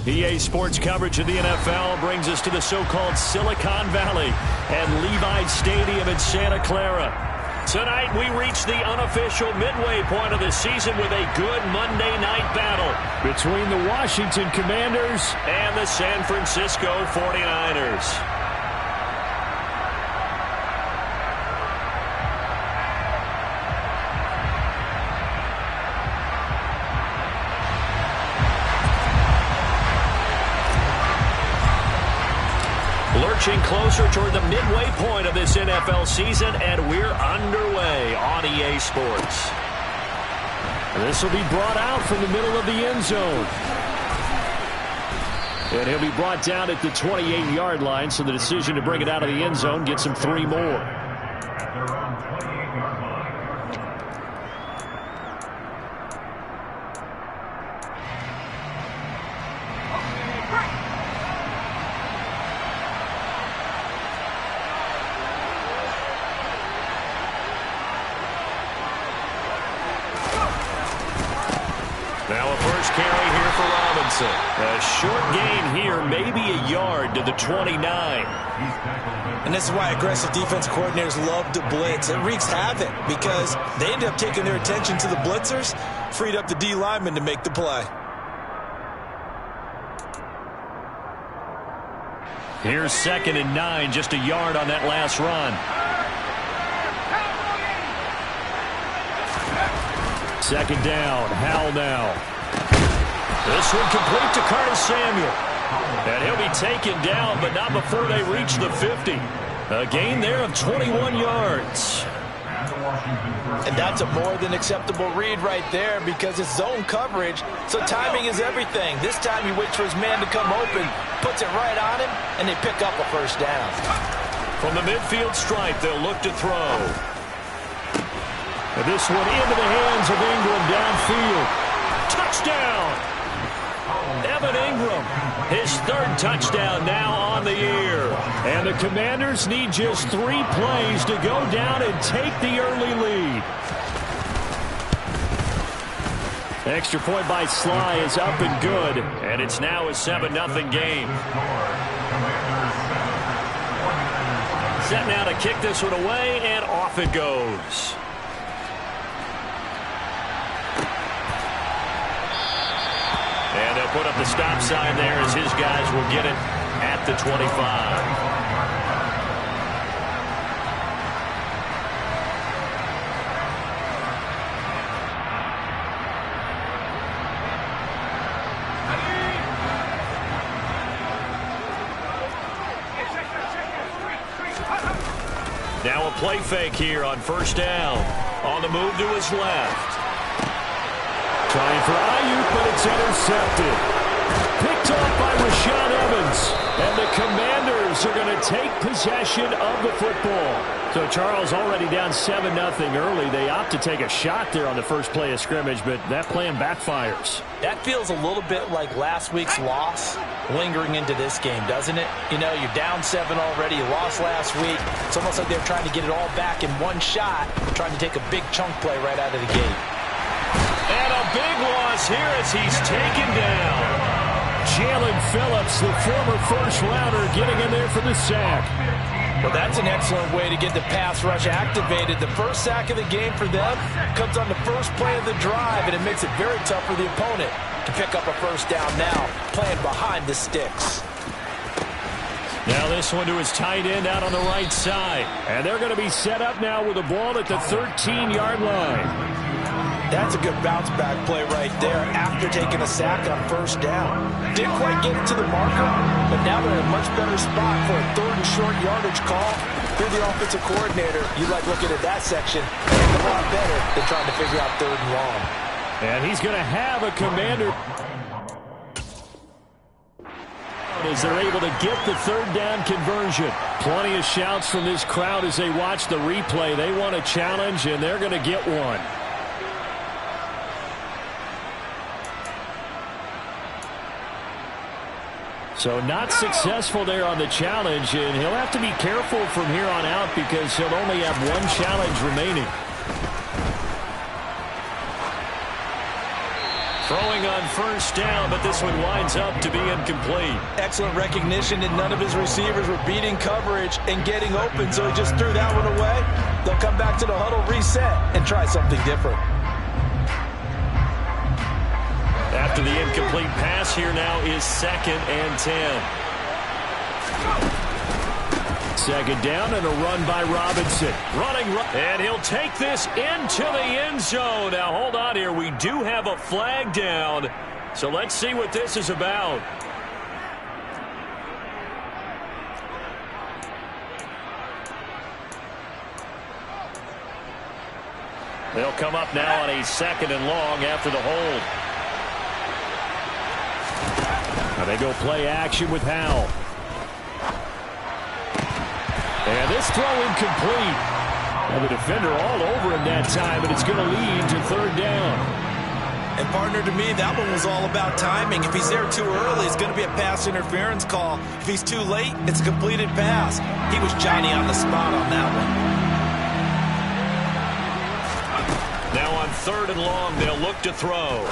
EA Sports coverage of the NFL brings us to the so-called Silicon Valley and Levi Stadium in Santa Clara. Tonight, we reach the unofficial midway point of the season with a good Monday night battle between the Washington Commanders and the San Francisco 49ers. Lurching closer toward the midway point of this NFL season, and we're underway on EA Sports. This will be brought out from the middle of the end zone. And he'll be brought down at the 28-yard line, so the decision to bring it out of the end zone gets him 3 more. A short gain here, maybe a yard to the 29. And this is why aggressive defense coordinators love to blitz. It wreaks havoc because they end up taking their attention to the blitzers, freed up the D lineman to make the play. Here's 2nd and 9, just a yard on that last run. 2nd down, Howell now. This one complete to Curtis Samuel. And he'll be taken down, but not before they reach the 50. A gain there of 21 yards. And that's a more than acceptable read right there because it's zone coverage, so timing is everything. This time he waits for his man to come open, puts it right on him, and they pick up a first down. From the midfield stripe, they'll look to throw. And this one into the hands of Ingram downfield. Touchdown! Evan Ingram, his 3rd touchdown now on the year. And the Commanders need just 3 plays to go down and take the early lead. Extra point by Sly is up and good, and it's now a 7-0 game. Set now to kick this one away, and off it goes. And they'll put up the stop sign there as his guys will get it at the 25. Now a play fake here on 1st down. On the move to his left. Trying for Ayuk, but it's intercepted. Picked off by Rashaan Evans. And the Commanders are going to take possession of the football. So Charles already down 7-0 early. They opt to take a shot there on the first play of scrimmage, but that plan backfires. That feels a little bit like last week's loss lingering into this game, doesn't it? You know, you're down 7 already. You lost last week. It's almost like they're trying to get it all back in one shot, trying to take a big chunk play right out of the gate. And a big loss here as he's taken down. Jalen Phillips, the former first-rounder, getting in there for the sack. Well, that's an excellent way to get the pass rush activated. The first sack of the game for them comes on the first play of the drive, and it makes it very tough for the opponent to pick up a first down now, playing behind the sticks. Now this one to his tight end out on the right side. And they're going to be set up now with the ball at the 13-yard line. That's a good bounce-back play right there after taking a sack on first down. Didn't quite get it to the marker, but now they're in a much better spot for a 3rd and short yardage call. If you're the offensive coordinator, you like looking at that section. It's a lot better than trying to figure out 3rd and long. And he's going to have a Commander as they're able to get the 3rd down conversion. Plenty of shouts from this crowd as they watch the replay. They want a challenge, and they're going to get one. So not successful there on the challenge, and he'll have to be careful from here on out because he'll only have 1 challenge remaining. Throwing on on first down, but this one winds up to be incomplete. Excellent recognition that none of his receivers were beating coverage and getting open, so he just threw that one away. They'll come back to the huddle, reset, and try something different. After the incomplete pass, here now is 2nd and 10. Second down and a run by Robinson. And he'll take this into the end zone. Now, hold on here. We do have a flag down. So let's see what this is about. They'll come up now on a 2nd and long after the hold. Now they go play action with Howell. And this throw incomplete. And the defender all over him that time, and it's going to lead to 3rd down. And partner, to me, that one was all about timing. If he's there too early, it's going to be a pass interference call. If he's too late, it's a completed pass. He was Johnny on the spot on that one. Now on 3rd and long, they'll look to throw.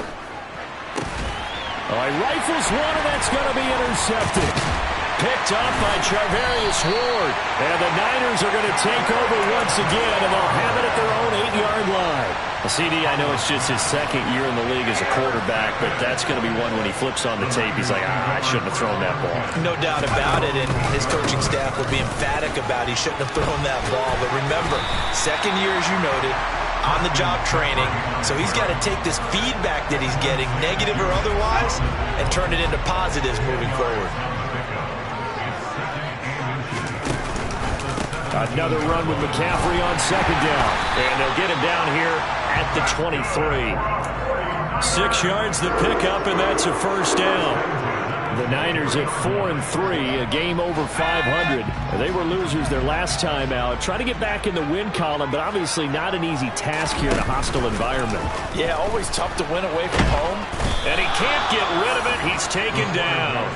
All right, rifles one, and that's going to be intercepted. Picked up by Charvarius Ward. And the Niners are going to take over once again, and they'll have it at their own 8-yard line. Well, CD, I know it's just his 2nd year in the league as a quarterback, but that's going to be one when he flips on the tape, he's like, I shouldn't have thrown that ball. No doubt about it, and his coaching staff will be emphatic about he shouldn't have thrown that ball. But remember, 2nd year, as you noted, on-the-job training, so he's got to take this feedback that he's getting, negative or otherwise, and turn it into positives moving forward. Another run with McCaffrey on 2nd down. And they'll get him down here at the 23. 6 yards the pickup, and that's a 1st down. The Niners at 4-3, a game over 500. They were losers their last time out. Try to get back in the win column, but obviously not an easy task here in a hostile environment. Yeah, always tough to win away from home. And he can't get rid of it. He's taken down.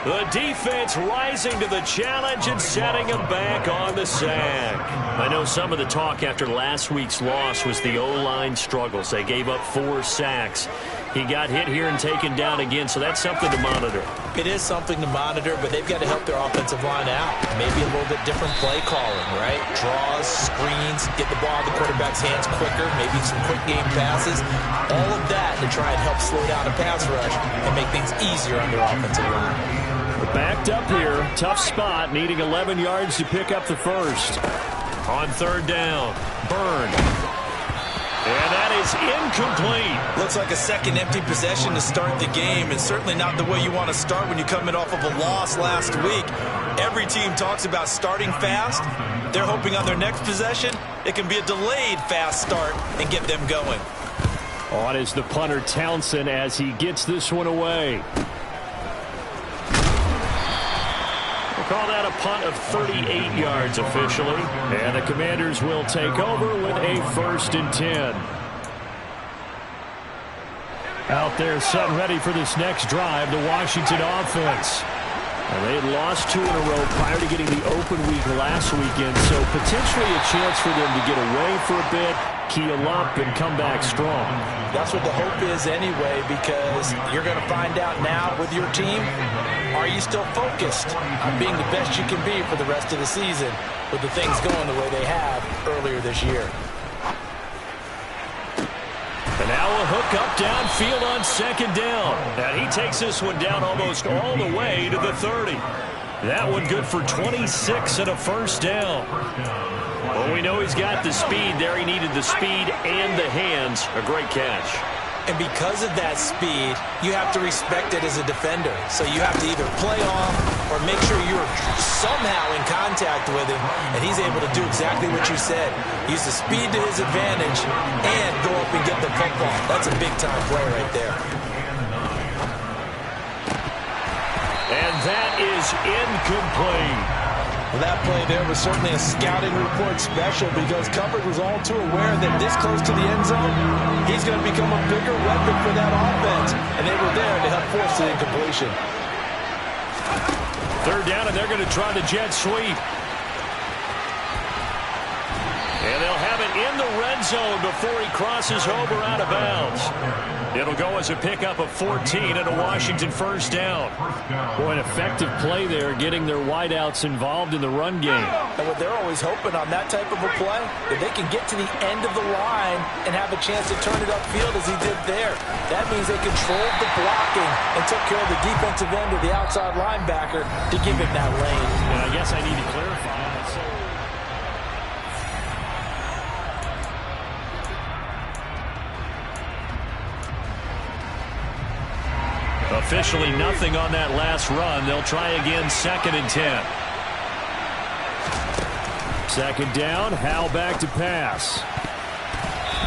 The defense rising to the challenge and setting him back on the sack. I know some of the talk after last week's loss was the O-line struggles. They gave up 4 sacks. He got hit here and taken down again, so that's something to monitor. It is something to monitor, but they've got to help their offensive line out. Maybe a little bit different play calling, right? Draws, screens, get the ball in the quarterback's hands quicker, maybe some quick game passes. All of that to try and help slow down a pass rush and make things easier on their offensive line. Backed up here, tough spot, needing 11 yards to pick up the 1st. On 3rd down, Byrne. And that is incomplete. Looks like a second empty possession to start the game, and certainly not the way you want to start when you're coming off of a loss last week. Every team talks about starting fast. They're hoping on their next possession, it can be a delayed fast start and get them going. On is the punter Townsend as he gets this one away. Call that a punt of 38 yards officially. And the Commanders will take over with a 1st and 10. Out there set ready for this next drive, the Washington offense. And they had lost 2 in a row prior to getting the open week last weekend, so potentially a chance for them to get away for a bit, keel up, and come back strong. That's what the hope is anyway, because you're going to find out now with your team, are you still focused on being the best you can be for the rest of the season with the things going the way they have earlier this year? And now a hook up downfield on 2nd down. And he takes this one down almost all the way to the 30. That one good for 26 and a 1st down. Well, we know he's got the speed there. He needed the speed and the hands. A great catch. And because of that speed, you have to respect it as a defender. So you have to either play off or make sure you're somehow in contact with him, and he's able to do exactly what you said. Use the speed to his advantage and go up and get the football. That's a big-time play right there. And that is incomplete. That play there was certainly a scouting report special because coverage was all too aware that this close to the end zone, he's going to become a bigger weapon for that offense. And they were there to help force the incompletion. 3rd down, and they're going to try the jet sweep. And they'll have it in the red zone before he crosses over out of bounds. It'll go as a pickup of 14 and a Washington first down. Boy, an effective play there, getting their wideouts involved in the run game. And what they're always hoping on that type of a play, if they can get to the end of the line and have a chance to turn it upfield as he did there. That means they controlled the blocking and took care of the defensive end of the outside linebacker to give him that lane. And I guess I need to clarify that. Officially nothing on that last run. They'll try again, 2nd and 10. 2nd down, Howell back to pass.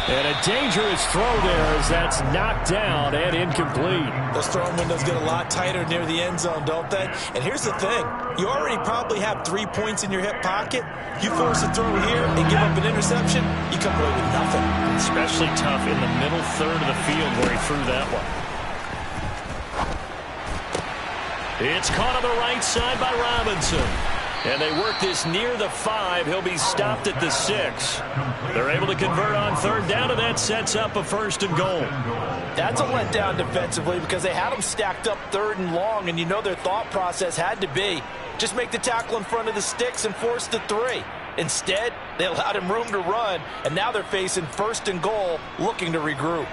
And a dangerous throw there as that's knocked down and incomplete. Those throwing windows get a lot tighter near the end zone, don't they? And here's the thing. You already probably have 3 points in your hip pocket. You force a throw here and give up an interception, you come away with nothing. Especially tough in the middle third of the field where he threw that one. It's caught on the right side by Robinson. And they work this near the 5. He'll be stopped at the 6. They're able to convert on 3rd down, and that sets up a 1st and goal. That's a letdown defensively because they had them stacked up 3rd and long, and you know their thought process had to be just make the tackle in front of the sticks and force the 3. Instead, they allowed him room to run, and now they're facing 1st and goal, looking to regroup.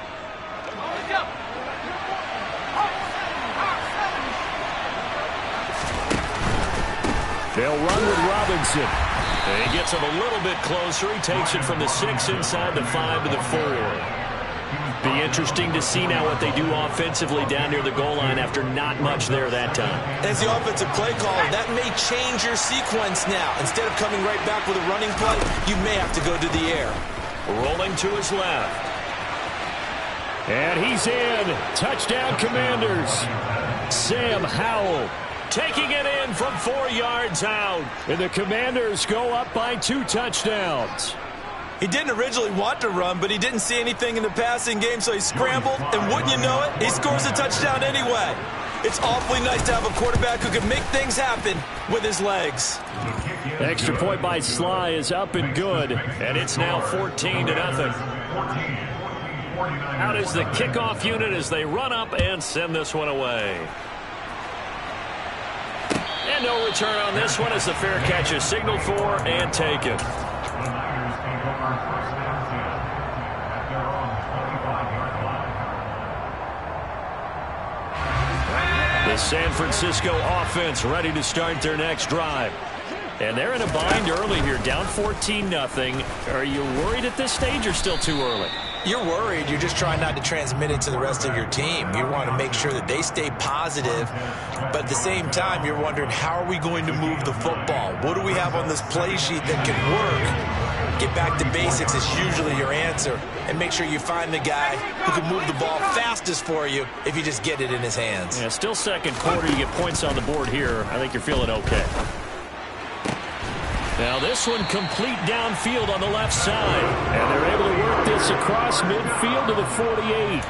They'll run with Robinson. And he gets him a little bit closer. He takes it from the 6 inside the 5 to the 4. Be interesting to see now what they do offensively down near the goal line after not much there that time. As the offensive play caller, that may change your sequence now. Instead of coming right back with a running play, you may have to go to the air. Rolling to his left. And he's in. Touchdown, Commanders. Sam Howell taking it in from 4 yards out. And the Commanders go up by 2 touchdowns. He didn't originally want to run, but he didn't see anything in the passing game, so he scrambled, and wouldn't you know it, he scores a touchdown anyway. It's awfully nice to have a quarterback who can make things happen with his legs. Extra point by Sly is up and good, and it's now 14-0. Out is the kickoff unit as they run up and send this one away. And no return on this one as the fair catch is signaled for and taken. The San Francisco offense ready to start their next drive. And they're in a bind early here, down 14-0. Are you worried at this stage or still too early? You're worried. You're just trying not to transmit it to the rest of your team. You want to make sure that they stay positive. But at the same time, you're wondering, how are we going to move the football? What do we have on this play sheet that can work? Get back to basics is usually your answer. And make sure you find the guy who can move the ball fastest for you if you just get it in his hands. Yeah, still second quarter. You get points on the board here. I think you're feeling okay. Now this one complete downfield on the left side. And they're able to work this across midfield to the 48.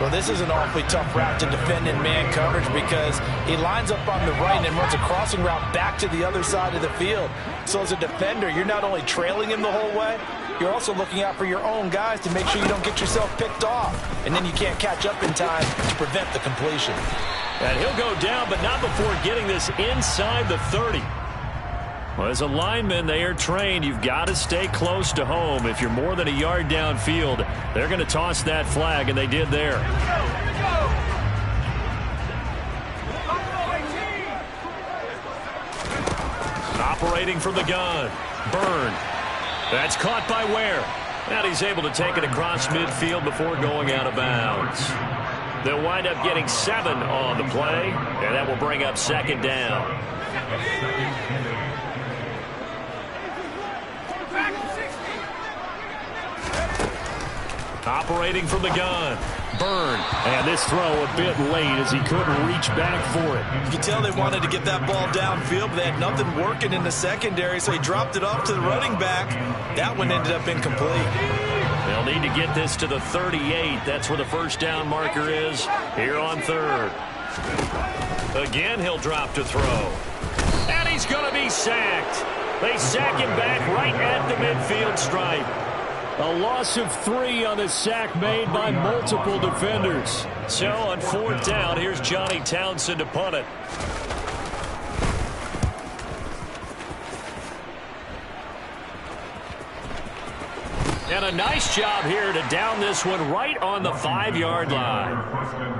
Well, this is an awfully tough route to defend in man coverage because he lines up on the right and then runs a crossing route back to the other side of the field. So as a defender, you're not only trailing him the whole way, you're also looking out for your own guys to make sure you don't get yourself picked off. And then you can't catch up in time to prevent the completion. And he'll go down, but not before getting this inside the 30. Well, as a lineman, they are trained. You've got to stay close to home. If you're more than a yard downfield, they're going to toss that flag, and they did there. Operating from the gun. Byrne. That's caught by Ware. And he's able to take it across midfield before going out of bounds. They'll wind up getting 7 on the play, and that will bring up 2nd down. Operating from the gun. Byrne. And this throw a bit late as he couldn't reach back for it. You can tell they wanted to get that ball downfield, but they had nothing working in the secondary, so he dropped it off to the running back. That one ended up incomplete. They'll need to get this to the 38. That's where the first down marker is here on 3rd. Again, he'll drop to throw. And he's going to be sacked. They sack him back right at the midfield stripe. A loss of 3 on the sack made by multiple defenders. So on 4th down, here's Johnny Townsend to punt it. And a nice job here to down this one right on the 5-yard line.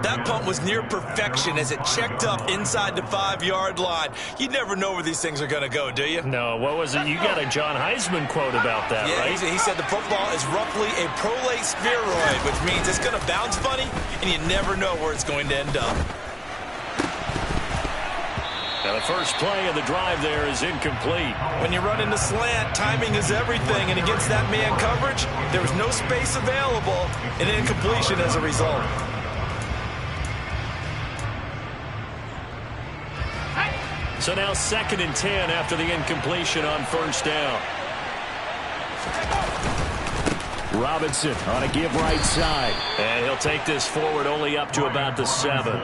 That punt was near perfection as it checked up inside the 5-yard line. You never know where these things are going to go, do you? No, what was it? You got a John Heisman quote about that, yeah, right? He said the football is roughly a prolate spheroid, which means it's going to bounce funny, and you never know where it's going to end up. And the first play of the drive there is incomplete. When you run into slant, timing is everything, and against that man coverage, there was no space available, and incompletion as a result. So now 2nd and 10 after the incompletion on 1st down. Robinson on a give right side. And he'll take this forward only up to about the 7.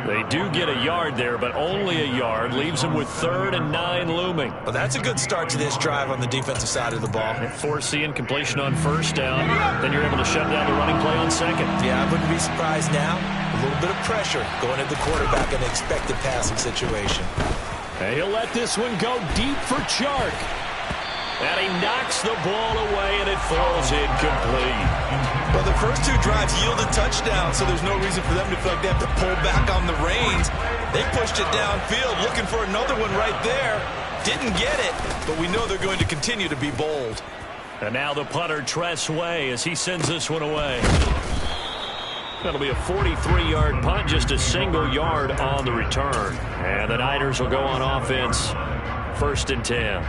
They do get a yard there, but only a yard. Leaves them with 3rd and 9 looming. Well, that's a good start to this drive on the defensive side of the ball. Force the incompletion on 1st down. Then you're able to shut down the running play on 2nd. Yeah, I wouldn't be surprised now. A little bit of pressure going at the quarterback in an expected passing situation. And he'll let this one go deep for Chark. And he knocks the ball away, and it falls incomplete. Well, the first 2 drives yielded touchdowns, so there's no reason for them to feel like they have to pull back on the reins. They pushed it downfield, looking for another one right there. Didn't get it, but we know they're going to continue to be bold. And now the punter, Tress Way, as he sends this one away. That'll be a 43-yard punt, just a single yard on the return. And the Niners will go on offense, 1st and 10.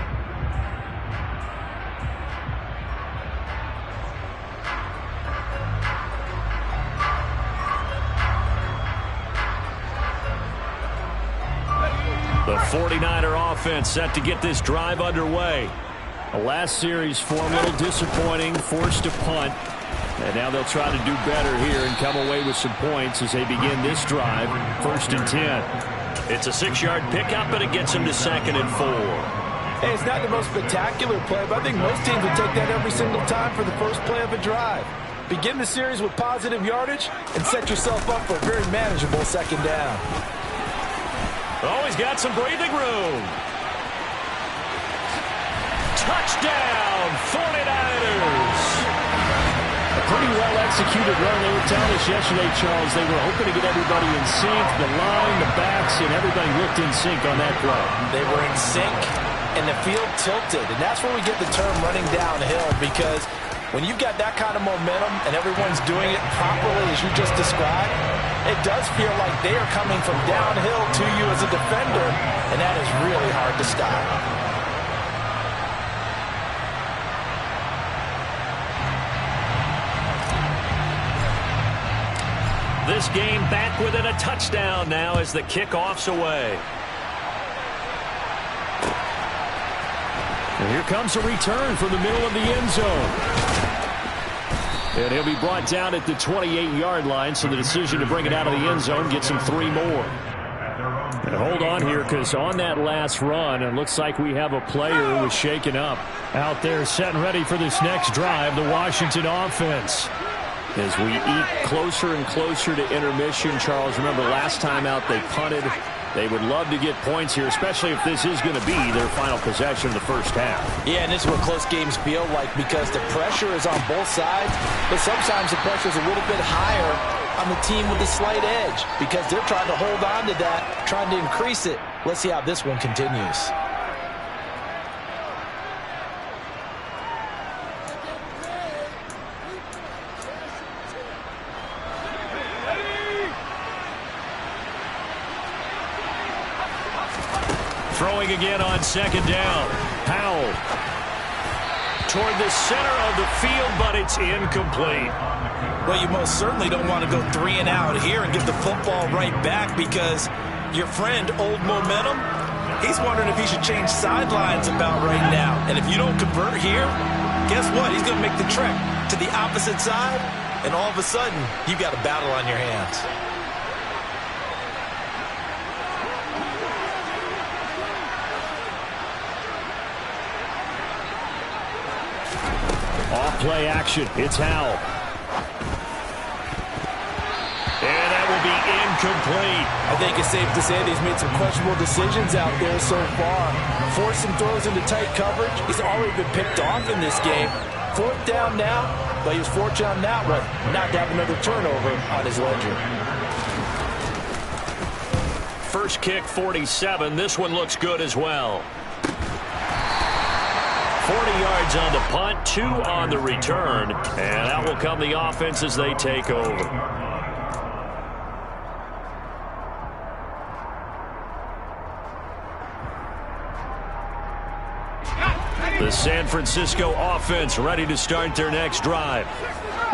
The 49er offense set to get this drive underway. The last series form a little disappointing, forced to punt. And now they'll try to do better here and come away with some points as they begin this drive, 1st and 10. It's a 6-yard pickup, and it gets them to 2nd and 4. Hey, it's not the most spectacular play, but I think most teams would take that every single time for the first play of a drive. Begin the series with positive yardage and set yourself up for a very manageable 2nd down. Oh, he's got some breathing room. Touchdown, 49ers. A pretty well-executed run. They were telling us yesterday, Charles, they were hoping to get everybody in sync. The line, the backs, and everybody looked in sync on that play. They were in sync, and the field tilted. And that's where we get the term running downhill, because when you've got that kind of momentum and everyone's doing it properly as you just described, it does feel like they are coming from downhill to you as a defender, and that is really hard to stop. This game back within a touchdown now as the kickoff's away. And here comes a return from the middle of the end zone. And he'll be brought down at the 28-yard line, so the decision to bring it out of the end zone gets him 3 more. And hold on here, because on that last run, it looks like we have a player who was shaken up. Out there set and ready for this next drive, the Washington offense. As we eat closer and closer to intermission, Charles, remember last time out they punted. They would love to get points here, especially if this is going to be their final possession of the first half. Yeah, and this is what close games feel like, because the pressure is on both sides, but sometimes the pressure is a little bit higher on the team with the slight edge, because they're trying to hold on to that, trying to increase it. Let's see how this one continues. Throwing again on 2nd down. Powell toward the center of the field, but it's incomplete. Well, you most certainly don't want to go 3 and out here and give the football right back, because your friend, Old Momentum, he's wondering if he should change sidelines about right now. And if you don't convert here, guess what? He's going to make the trek to the opposite side, and all of a sudden, you've got a battle on your hands. Off play action. It's Howell. And that will be incomplete. I think it's safe to say that he's made some questionable decisions out there so far. Forced some throws into tight coverage. He's already been picked off in this game. 4th down now, but he was fortunate on that one not to have another turnover on his ledger. First kick, 47. This one looks good as well. 40 yards on the punt, 2 on the return. And out will come the offense as they take over. The San Francisco offense ready to start their next drive.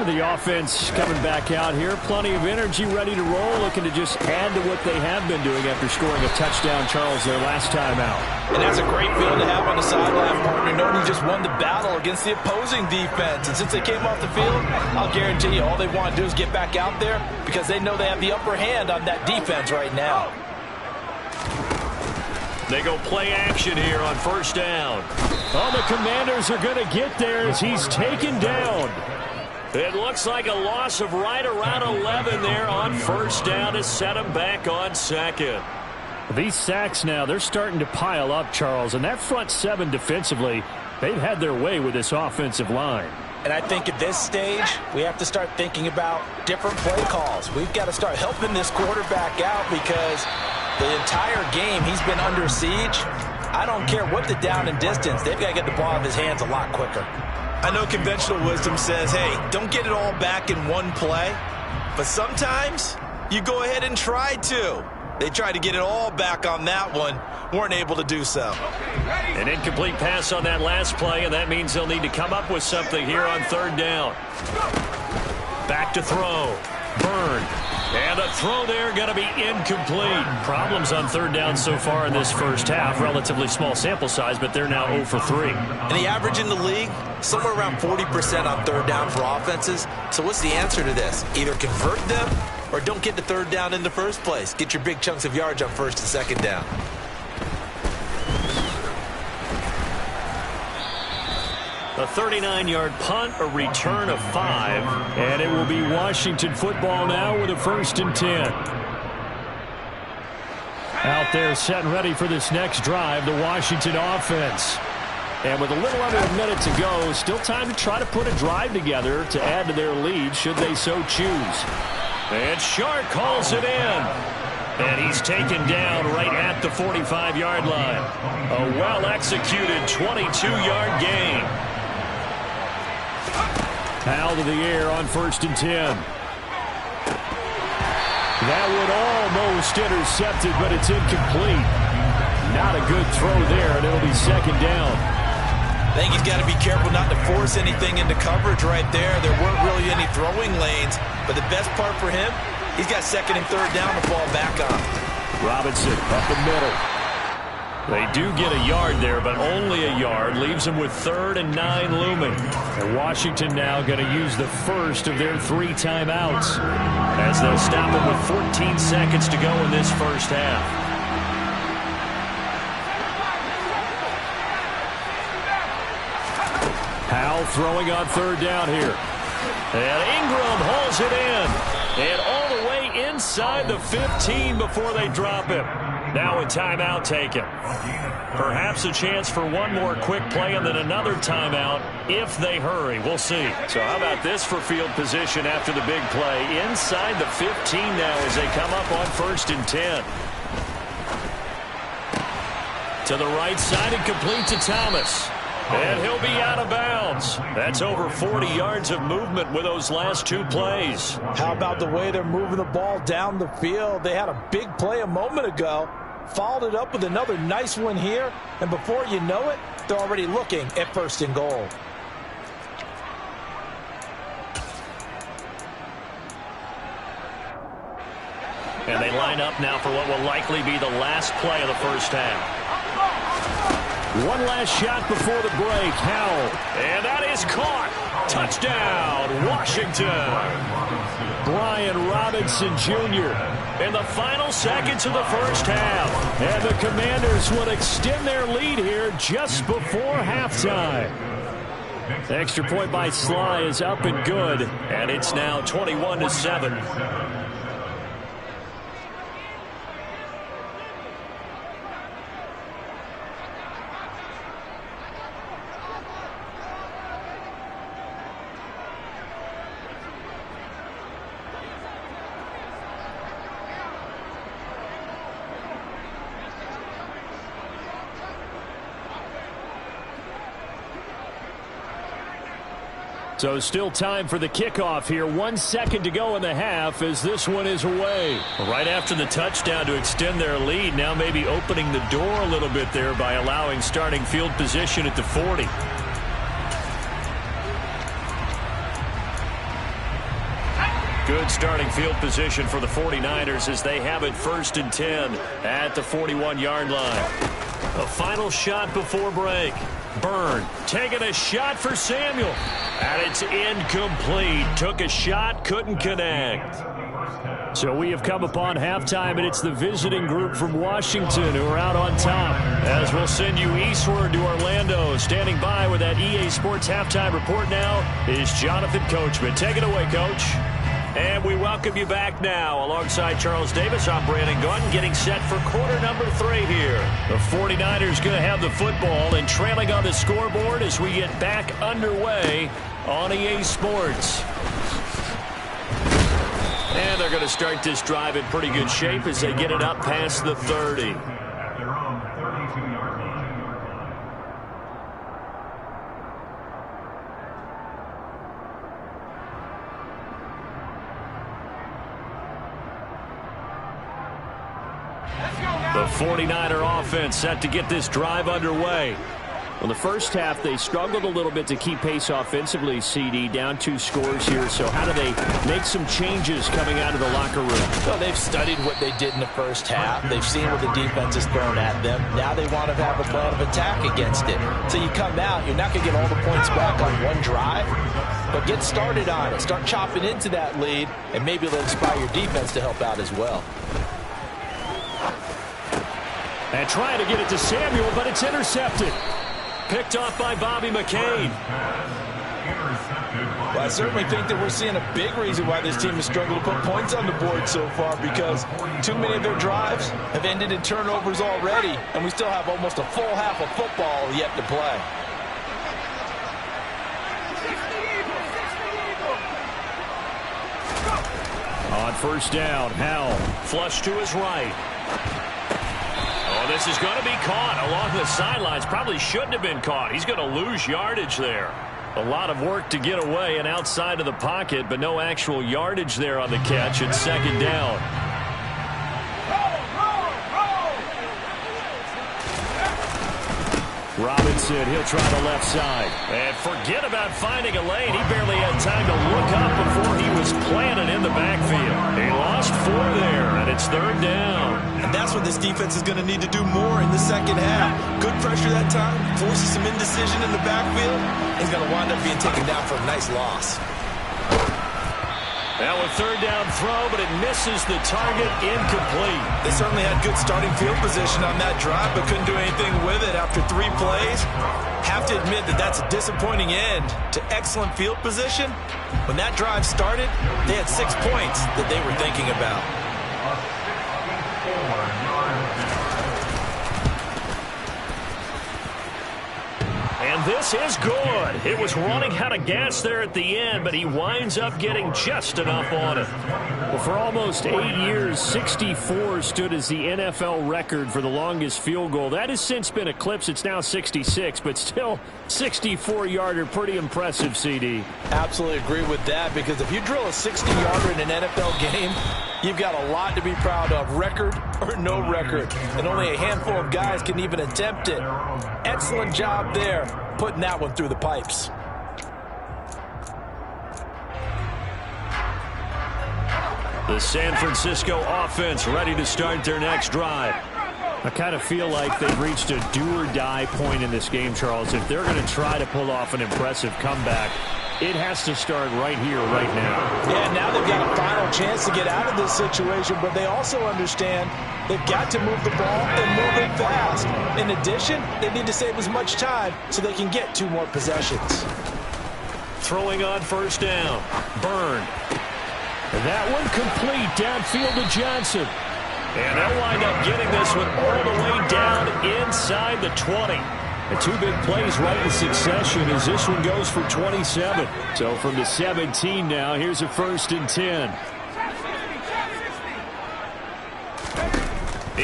The offense coming back out here. Plenty of energy, ready to roll, looking to just add to what they have been doing after scoring a touchdown, Charles, their last time out. And that's a great feeling to have on the sideline, partner, knowing you just won the battle against the opposing defense. And since they came off the field, I'll guarantee you all they want to do is get back out there because they know they have the upper hand on that defense right now. They go play action here on first down. Oh, the Commanders are going to get there as he's taken down. It looks like a loss of right around 11 there on first down to set him back on second. These sacks now, they're starting to pile up, Charles, and that front 7 defensively, they've had their way with this offensive line. And I think at this stage, we have to start thinking about different play calls. We've got to start helping this quarterback out because the entire game he's been under siege. I don't care what the down and distance. They've got to get the ball out of his hands a lot quicker. I know conventional wisdom says, hey, don't get it all back in one play. But sometimes you go ahead and try to. They tried to get it all back on that one. Weren't able to do so. An incomplete pass on that last play, and that means they'll need to come up with something here on third down. Back to throw. Byrne. And a throw there going to be incomplete. Problems on third down so far in this first half. Relatively small sample size, but they're now 0 for 3. And the average in the league, somewhere around 40% on third down for offenses. So what's the answer to this? Either convert them or don't get to third down in the first place. Get your big chunks of yards on first and second down. A 39-yard punt, a return of 5. And it will be Washington football now with a 1st and 10. Out there set and ready for this next drive, the Washington offense. And with a little under a minute to go, still time to try to put a drive together to add to their lead should they so choose. And Shark calls it in. And he's taken down right at the 45-yard line. A well-executed 22-yard gain. Howell to the air on 1st and 10. That would almost intercepted, but it's incomplete. Not a good throw there, and it'll be second down. I think he's got to be careful not to force anything into coverage right there. There weren't really any throwing lanes, but the best part for him, he's got second and third down to fall back on. Robinson up the middle. They do get a yard there, but only a yard. Leaves them with 3rd and 9 looming. And Washington now going to use the first of their 3 timeouts, as they'll stop it with 14 seconds to go in this first half. Howell throwing on third down here. And Ingram hauls it in. And all the way inside the 15 before they drop him. Now a timeout taken. Perhaps a chance for one more quick play and then another timeout if they hurry. We'll see. So how about this for field position after the big play? Inside the 15 now as they come up on 1st and 10. To the right side and complete to Thomas. And he'll be out of bounds. That's over 40 yards of movement with those last 2 plays. How about the way they're moving the ball down the field? They had a big play a moment ago. Followed it up with another nice one here. And before you know it, they're already looking at 1st and goal. And they line up now for what will likely be the last play of the first half. One last shot before the break. Howell. And that is caught. Touchdown, Washington. Brian Robinson Jr. in the final seconds of the first half. And the Commanders will extend their lead here just before halftime. The extra point by Sly is up and good, and it's now 21-7. So still time for the kickoff here. 1 second to go in the half as this one is away. Right after the touchdown to extend their lead, now maybe opening the door a little bit there by allowing starting field position at the 40. Good starting field position for the 49ers as they have it 1st and 10 at the 41-yard line. A final shot before break. Byrne taking a shot for Samuel. And it's incomplete. Took a shot, couldn't connect. So we have come upon halftime, and it's the visiting group from Washington who are out on top. As we'll send you eastward to Orlando. Standing by with that EA Sports halftime report now is Jonathan Coachman. Take it away, Coach. And we welcome you back now. Alongside Charles Davis, I'm Brandon Gaudin, getting set for quarter number 3 here. The 49ers going to have the football and trailing on the scoreboard as we get back underway on EA Sports. And they're going to start this drive in pretty good shape as they get it up past the 30. The 49er offense set to get this drive underway. Well, the first half, they struggled a little bit to keep pace offensively, CD, down 2 scores here. So how do they make some changes coming out of the locker room? Well, they've studied what they did in the first half. They've seen what the defense has thrown at them. Now they want to have a plan of attack against it. So you come out, you're not going to get all the points back on one drive, but get started on it. Start chopping into that lead, and maybe it'll inspire your defense to help out as well. And trying to get it to Samuel, but it's intercepted. Picked off by Bobby McCain. Well, I certainly think that we're seeing a big reason why this team has struggled to put points on the board so far, because too many of their drives have ended in turnovers already, and we still have almost a full half of football yet to play. On first down, Howell. Flush to his right. Oh, this is going to be caught along the sidelines. Probably shouldn't have been caught. He's going to lose yardage there. A lot of work to get away and outside of the pocket, but no actual yardage there on the catch. It's 2nd down. Robinson, he'll try the left side. And forget about finding a lane. He barely had time to look up before he was planted in the backfield. He lost 4 there, and it's 3rd down. And that's what this defense is going to need to do more in the second half. Good pressure that time, forces some indecision in the backfield. He's going to wind up being taken down for a nice loss. Now a 3rd down throw, but it misses the target, incomplete. They certainly had good starting field position on that drive, but couldn't do anything with it after 3 plays. Have to admit that that's a disappointing end to excellent field position. When that drive started, they had 6 points that they were thinking about. And this is good. It was running out of gas there at the end, but he winds up getting just enough on it. Well, for almost 8 years, 64 stood as the NFL record for the longest field goal. That has since been eclipsed. It's now 66, but still 64-yarder. Pretty impressive, CD. Absolutely agree with that, because if you drill a 60-yarder in an NFL game, you've got a lot to be proud of, record or no record. And only a handful of guys can even attempt it. Excellent job there, putting that one through the pipes. The San Francisco offense ready to start their next drive. I kind of feel like they've reached a do-or-die point in this game, Charles. If they're going to try to pull off an impressive comeback, it has to start right here, right now. Yeah, now they've got a final chance to get out of this situation, but they also understand they've got to move the ball and move it fast. In addition, they need to save as much time so they can get 2 more possessions. throwing on first down. Byrne. That one complete downfield to Johnson. And they'll wind up getting this one all the way down inside the 20. And two big plays right in succession as this one goes for 27. So from the 17 now, here's a 1st and 10.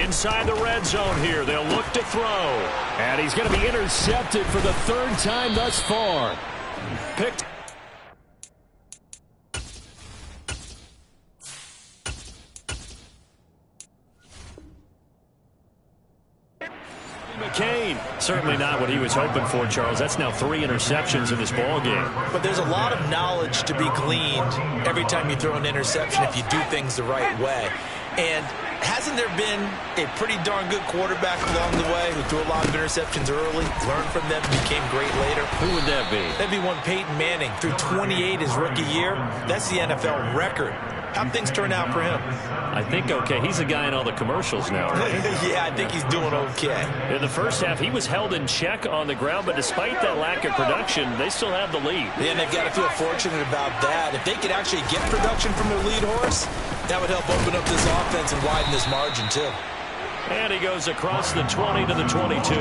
Inside the red zone here, they'll look to throw. And he's going to be intercepted for the 3rd time thus far. Picked. McCain, certainly not what he was hoping for, Charles. That's now 3 interceptions in this ball game. But there's a lot of knowledge to be gleaned every time you throw an interception if you do things the right way. And hasn't there been a pretty darn good quarterback along the way who threw a lot of interceptions early, learned from them, became great later? Who would that be? That'd be one Peyton Manning. Threw 28 his rookie year. That's the NFL record. How'd things turn out for him? I think okay. He's a guy in all the commercials now, right? Yeah, I think he's doing okay. In the first half, he was held in check on the ground, but despite that lack of production, they still have the lead. Yeah, and they've got to feel fortunate about that. If they could actually get production from their lead horse, that would help open up this offense and widen this margin, too. And he goes across the 20 to the 22.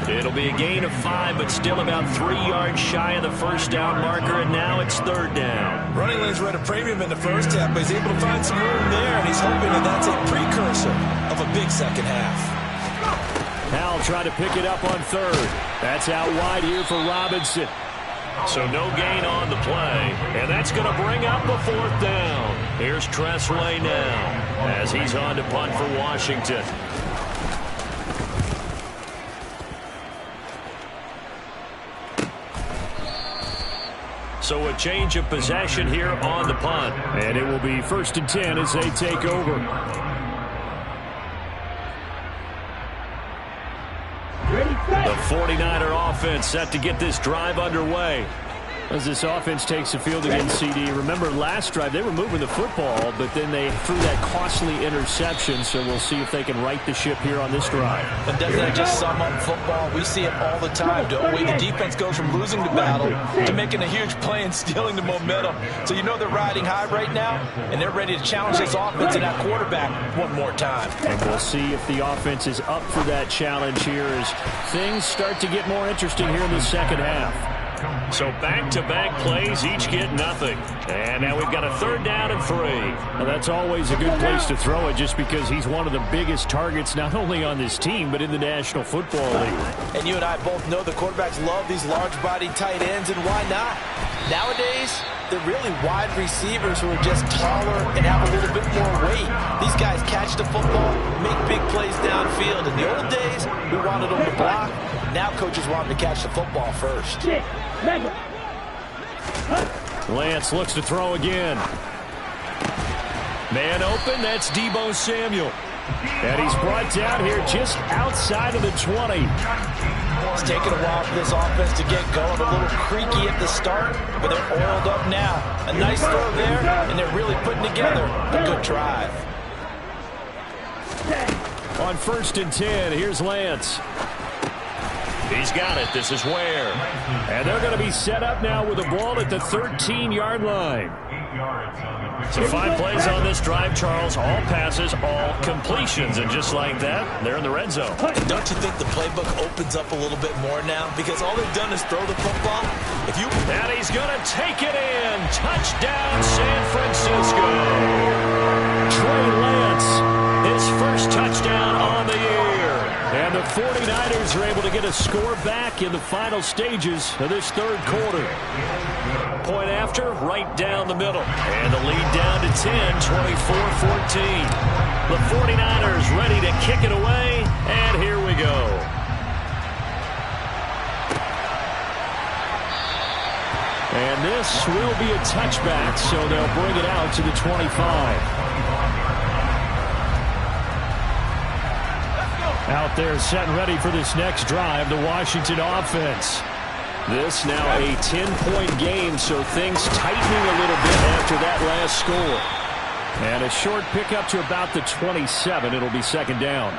It'll be a gain of 5, but still about 3 yards shy of the first down marker, and now it's 3rd down. Running lanes were at a premium in the first half, but he's able to find some room there, and he's hoping that that's a precursor of a big second half. Howell tried to pick it up on 3rd. That's out wide here for Robinson. So no gain on the play, and that's going to bring up the 4th down. Here's Tressway now as he's on to punt for Washington. So a change of possession here on the punt. And it will be 1st and 10 as they take over. The 49er offense set to get this drive underway. As this offense takes the field again, CD. Remember last drive, they were moving the football, but then they threw that costly interception, so we'll see if they can right the ship here on this drive. And doesn't that just sum up football? We see it all the time, don't we? The defense goes from losing the battle to making a huge play and stealing the momentum. So you know they're riding high right now, and they're ready to challenge this offense and that quarterback one more time. And we'll see if the offense is up for that challenge here as things start to get more interesting here in the second half. So back-to-back plays, each get nothing. And now we've got a 3rd down and 3. Now that's always a good place to throw it just because he's one of the biggest targets not only on this team but in the National Football League. And you and I both know the quarterbacks love these large-bodied tight ends, and why not? Nowadays, they're really wide receivers who are just taller and have a little bit more weight. These guys catch the football, make big plays downfield. In the old days, we wanted them to block. Now coaches want them to catch the football first. Lance looks to throw again. Man open, that's Deebo Samuel. And he's brought down here just outside of the 20. It's taken a while for this offense to get going. A little creaky at the start, but they're oiled up now. A nice throw there, and they're really putting together a good drive. On 1st and 10, here's Lance. He's got it. This is Ware. And they're going to be set up now with the ball at the 13-yard line. So 5 plays on this drive, Charles. All passes, all completions. And just like that, they're in the red zone. And don't you think the playbook opens up a little bit more now? Because all they've done is throw the football. And he's going to take it in. Touchdown, San Francisco. Trey Lance, his first touchdown on the year. And the 49ers are able to get a score back in the final stages of this 3rd quarter. Point after, right down the middle. And the lead down to 10, 24-14. The 49ers ready to kick it away, and here we go. And this will be a touchback, so they'll bring it out to the 25. Out there set and ready for this next drive, the Washington offense. This now a 10-point game, so things tightening a little bit after that last score. And a short pickup to about the 27. It'll be 2nd down.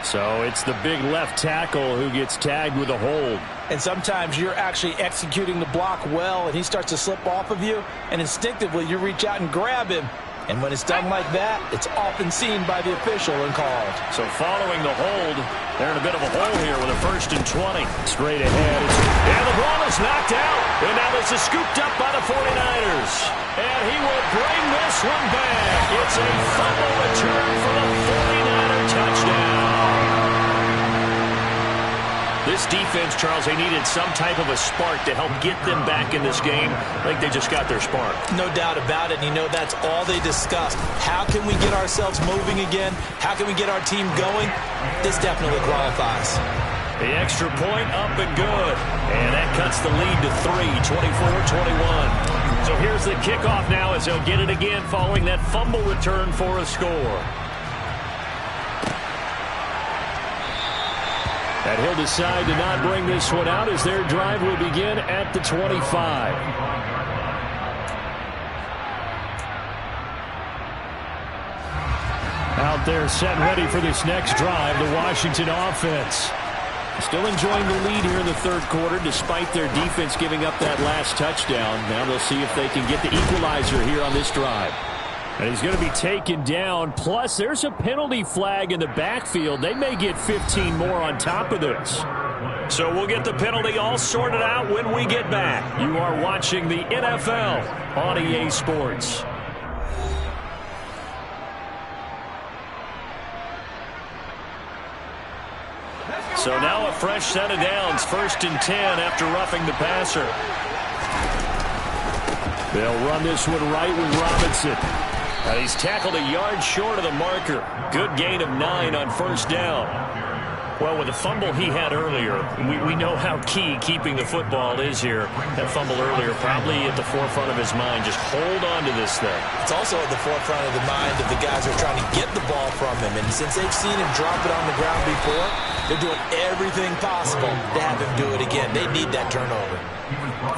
So it's the big left tackle who gets tagged with a hold. And sometimes you're actually executing the block well, and he starts to slip off of you, and instinctively you reach out and grab him. And when it's done like that, it's often seen by the official and called. So following the hold, they're in a bit of a hole here with a 1st and 20. Straight ahead. And the ball is knocked out. And now this is scooped up by the 49ers. And he will bring this one back. It's a fumble return for the 49er touchdown. This defense, Charles, they needed some type of a spark to help get them back in this game. I think they just got their spark. No doubt about it. And you know that's all they discussed. How can we get ourselves moving again? How can we get our team going? This definitely qualifies. The extra point up and good. And that cuts the lead to 3, 24-21. So here's the kickoff now as they'll get it again following that fumble return for a score. And he'll decide to not bring this one out as their drive will begin at the 25. Out there set and ready for this next drive, the Washington offense. Still enjoying the lead here in the third quarter despite their defense giving up that last touchdown. Now they'll see if they can get the equalizer here on this drive. And he's going to be taken down. Plus, there's a penalty flag in the backfield. They may get 15 more on top of this. So we'll get the penalty all sorted out when we get back. You are watching the NFL on EA Sports. So now a fresh set of downs. 1st and 10 after roughing the passer. They'll run this one right with Robinson. He's tackled a yard short of the marker. Good gain of 9 on 1st down. Well, with the fumble he had earlier, we know how key keeping the football is here. That fumble earlier probably at the forefront of his mind. Just hold on to this thing. It's also at the forefront of the mind of the guys who are trying to get the ball from him. And since they've seen him drop it on the ground before, they're doing everything possible to have him do it again. They need that turnover.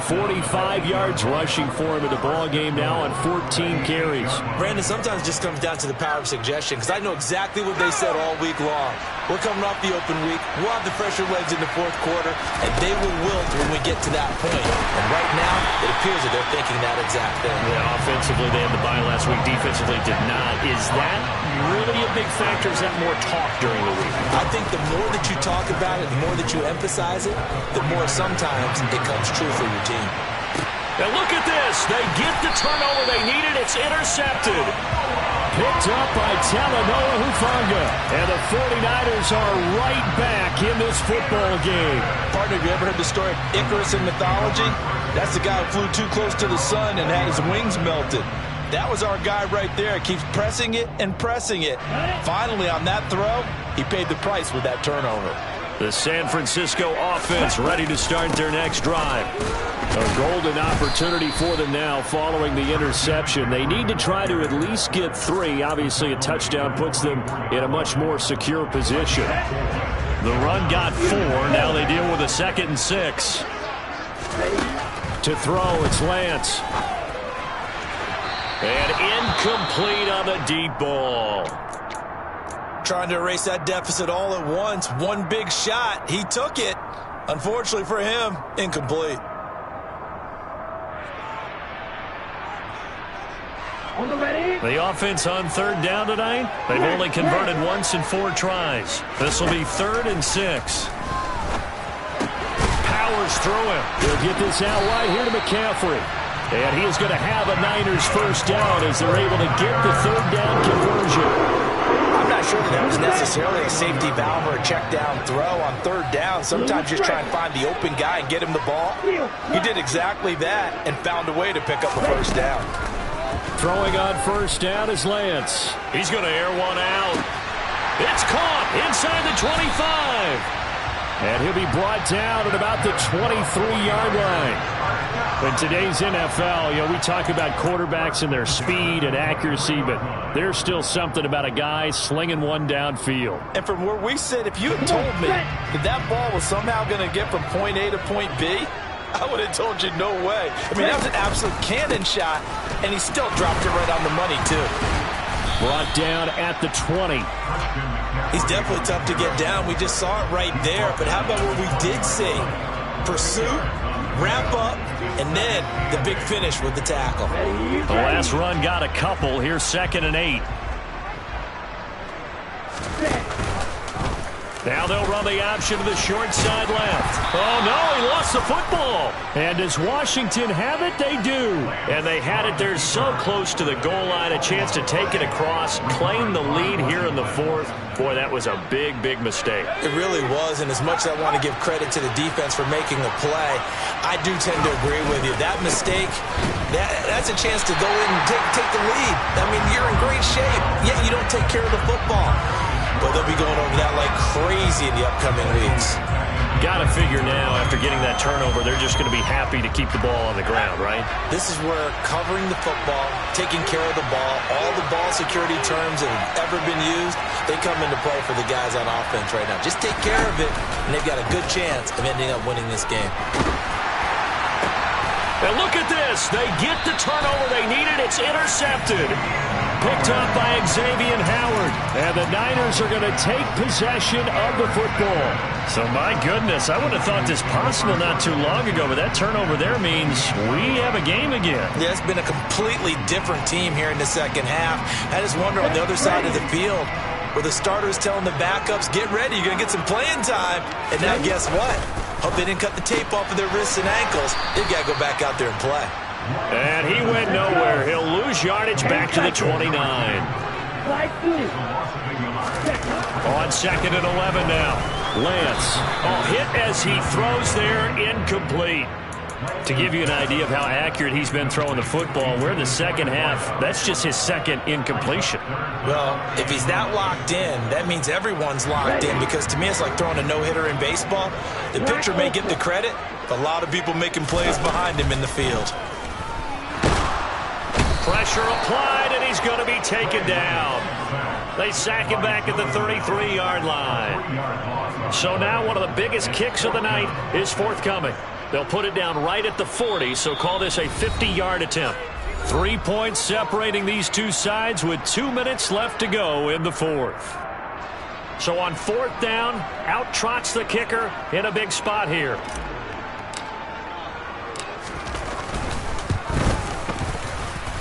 45 yards rushing for him in the ball game now on 14 carries. Brandon, sometimes it just comes down to the power of suggestion, because I know exactly what they said all week long. We're coming off the open week. We'll have the fresher legs in the fourth quarter, and they will wilt when we get to that point. And right now, it appears that they're thinking that exact thing. Yeah, offensively, they had the bye last week. Defensively, did not. Is that really a big factor? Is that more talk during the week? I think the more that you talk about it, the more that you emphasize it, the more sometimes it comes true for your team. Now look at this. They get the turnover they needed. It's intercepted. Picked up by Talanoa Hufanga. And the 49ers are right back in this football game. Partner, have you ever heard the story of Icarus in mythology? That's the guy who flew too close to the sun and had his wings melted. That was our guy right there. Keeps pressing it and pressing it. Finally, on that throw, he paid the price with that turnover. The San Francisco offense ready to start their next drive. A golden opportunity for them now following the interception. They need to try to at least get 3. Obviously, a touchdown puts them in a much more secure position. The run got 4. Now they deal with a 2nd and 6. To throw, it's Lance. And incomplete on the deep ball. Trying to erase that deficit all at once. One big shot. He took it. Unfortunately for him, incomplete. The offense on 3rd down tonight. They've only converted once in 4 tries. This will be 3rd and 6. Powers through him. He'll get this out wide here to McCaffrey. And he is going to have a Niners 1st down as they're able to get the 3rd down conversion. I'm not sure that was necessarily a safety valve or a check down throw on 3rd down. Sometimes just try and find the open guy and get him the ball. He did exactly that and found a way to pick up a 1st down. Throwing on 1st down is Lance. He's going to air one out. It's caught inside the 25. And he'll be brought down at about the 23-yard line. In today's NFL, we talk about quarterbacks and their speed and accuracy, but there's still something about a guy slinging one downfield. And from where we sit, if you had told me that ball was somehow going to get from point A to point B, I would have told you no way. I mean, that was an absolute cannon shot, and he still dropped it right on the money, too. Brought down at the 20. He's definitely tough to get down. We just saw it right there. But how about what we did see? Pursuit, wrap up, and then the big finish with the tackle. The last run got a couple. Here's 2nd and 8. Now they'll run the option to the short side left. Oh, no, he lost the football. And does Washington have it? They do. And they had it there so close to the goal line, a chance to take it across, claim the lead here in the 4th. Boy, that was a big, big mistake. It really was, and as much as I want to give credit to the defense for making the play, I do tend to agree with you. That mistake, that's a chance to go in and take the lead. I mean, you're in great shape, yet you don't take care of the football. But they'll be going over that like crazy in the upcoming weeks. Got to figure now, after getting that turnover, they're just going to be happy to keep the ball on the ground, right? This is where covering the football, taking care of the ball, all the ball security terms that have ever been used, they come into play for the guys on offense right now. Just take care of it, and they've got a good chance of ending up winning this game. And look at this. They get the turnover they needed. It's intercepted. Picked up by Xavier Howard. And the Niners are going to take possession of the football. So, my goodness, I would have thought this possible not too long ago, but that turnover there means we have a game again. Yeah, it's been a completely different team here in the second half. I just wonder on the other side of the field, where the starters telling the backups, get ready, you're going to get some playing time. And now guess what? Hope they didn't cut the tape off of their wrists and ankles. They've got to go back out there and play. And he went nowhere. He'll lose yardage back to the 29. On 2nd and 11 now. Lance. Hit as he throws there, incomplete. To give you an idea of how accurate he's been throwing the football, we're in the second half. That's just his 2nd incompletion. Well, if he's that locked in, that means everyone's locked in, because to me it's like throwing a no-hitter in baseball. The pitcher may get the credit, but a lot of people making plays behind him in the field. Pressure applied, and he's going to be taken down. They sack him back at the 33-yard line. So now one of the biggest kicks of the night is forthcoming. They'll put it down right at the 40, so call this a 50-yard attempt. 3 points separating these two sides with 2 minutes left to go in the 4th. So on 4th down, out trots the kicker in a big spot here.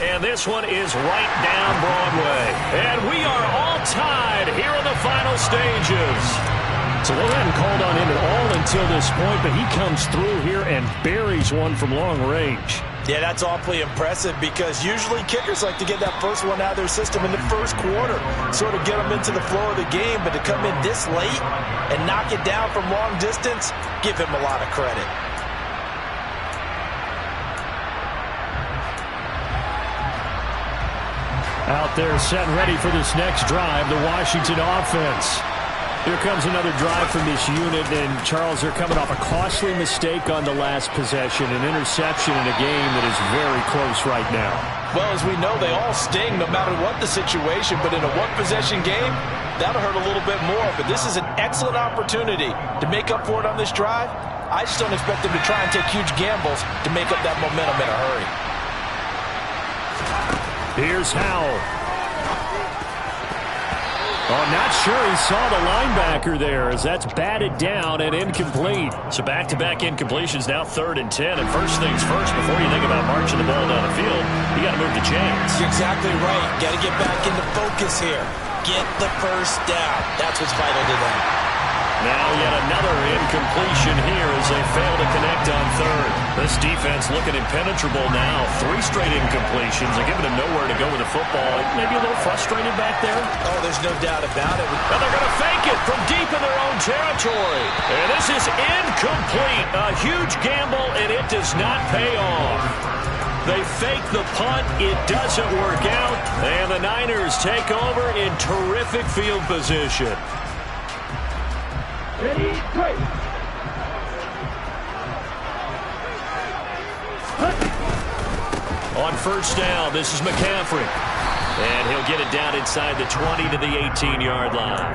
And this one is right down Broadway. And we are all tied here in the final stages. So they hadn't called on him at all until this point, but he comes through here and buries one from long range. Yeah, that's awfully impressive, because usually kickers like to get that first one out of their system in the first quarter, sort of get them into the flow of the game, but to come in this late and knock it down from long distance, give him a lot of credit. Out there set and ready for this next drive, the Washington offense. Here comes another drive from this unit, and Charles, they're coming off a costly mistake on the last possession, an interception in a game that is very close right now. Well, as we know, they all sting no matter what the situation, but in a one-possession game, that'll hurt a little bit more. But this is an excellent opportunity to make up for it on this drive. I just don't expect them to try and take huge gambles to make up that momentum in a hurry. Here's Howell. Oh, not sure he saw the linebacker there, as that's batted down and incomplete. So back-to-back incompletions, now 3rd and 10. And first things first, before you think about marching the ball down the field, you got to move the chains. You're exactly right. Got to get back into focus here. Get the first down. That's what's vital to them. Now yet another incompletion here as they fail to connect on 3rd. This defense looking impenetrable now. 3 straight incompletions. They're giving them nowhere to go with the football. Maybe a little frustrated back there. Oh, there's no doubt about it. And they're going to fake it from deep in their own territory. And this is incomplete. A huge gamble, and it does not pay off. They fake the punt. It doesn't work out. And the Niners take over in terrific field position. Ready, break. On first down, this is McCaffrey. And he'll get it down inside the 20 to the 18-yard line.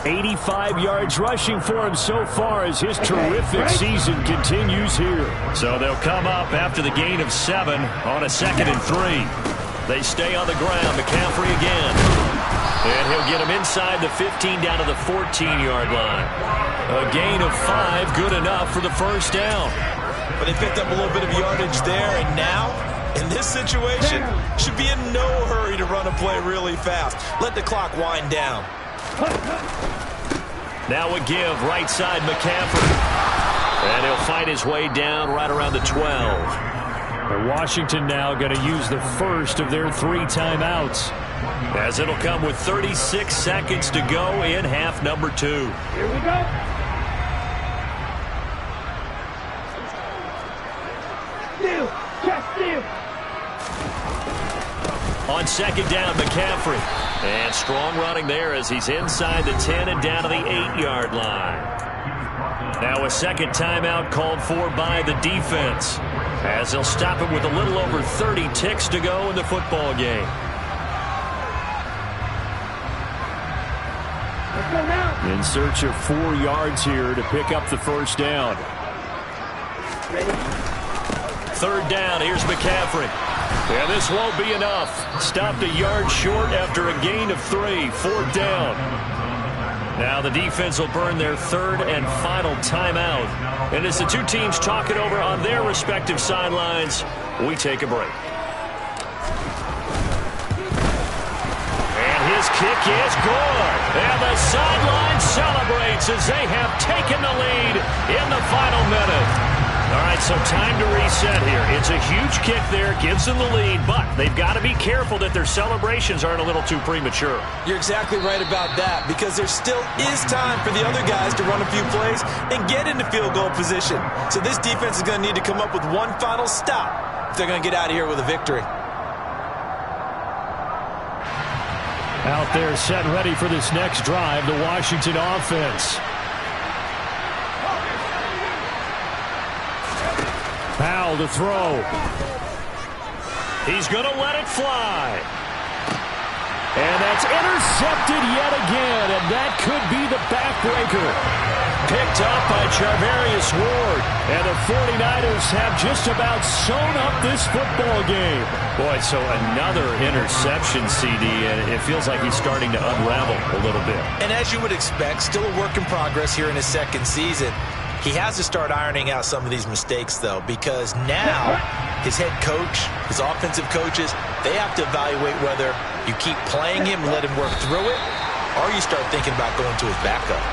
85 yards rushing for him so far as his terrific season continues here. So they'll come up after the gain of 7 on a 2nd and 3. They stay on the ground. McCaffrey again. And he'll get him inside the 15 down to the 14-yard line. A gain of 5, good enough for the first down. But they picked up a little bit of yardage there, and now, in this situation, should be in no hurry to run a play really fast. Let the clock wind down. Now a give, right side McCaffrey. And he'll fight his way down right around the 12. And Washington now going to use the first of their 3 timeouts, as it'll come with 36 seconds to go in half number 2. Here we go. Steal. Check steal. On second down, McCaffrey. And strong running there as he's inside the 10 and down to the 8-yard line. Now a second timeout called for by the defense, as they'll stop it with a little over 30 ticks to go in the football game. In search of 4 yards here to pick up the first down. Third down, here's McCaffrey. And this won't be enough. Stopped a yard short after a gain of 3. Fourth down. Now the defense will burn their third and final timeout. And as the two teams talk it over on their respective sidelines, we take a break. And his kick is good. And the sideline celebrates as they have taken the lead in the final minute. All right, so time to reset here. It's a huge kick there, gives them the lead, but they've got to be careful that their celebrations aren't a little too premature. You're exactly right about that, because there still is time for the other guys to run a few plays and get into field goal position. So this defense is going to need to come up with one final stop if they're going to get out of here with a victory. Out there set ready for this next drive, the Washington offense. Powell to throw. He's going to let it fly. And that's intercepted yet again, and that could be the backbreaker. Picked up by Charvarius Ward, and the 49ers have just about sewn up this football game. Boy, so another interception, CD, and it feels like he's starting to unravel a little bit. And as you would expect, still a work in progress here in his second season. He has to start ironing out some of these mistakes, though, because now his head coach, his offensive coaches, they have to evaluate whether you keep playing him and let him work through it, or you start thinking about going to his backup.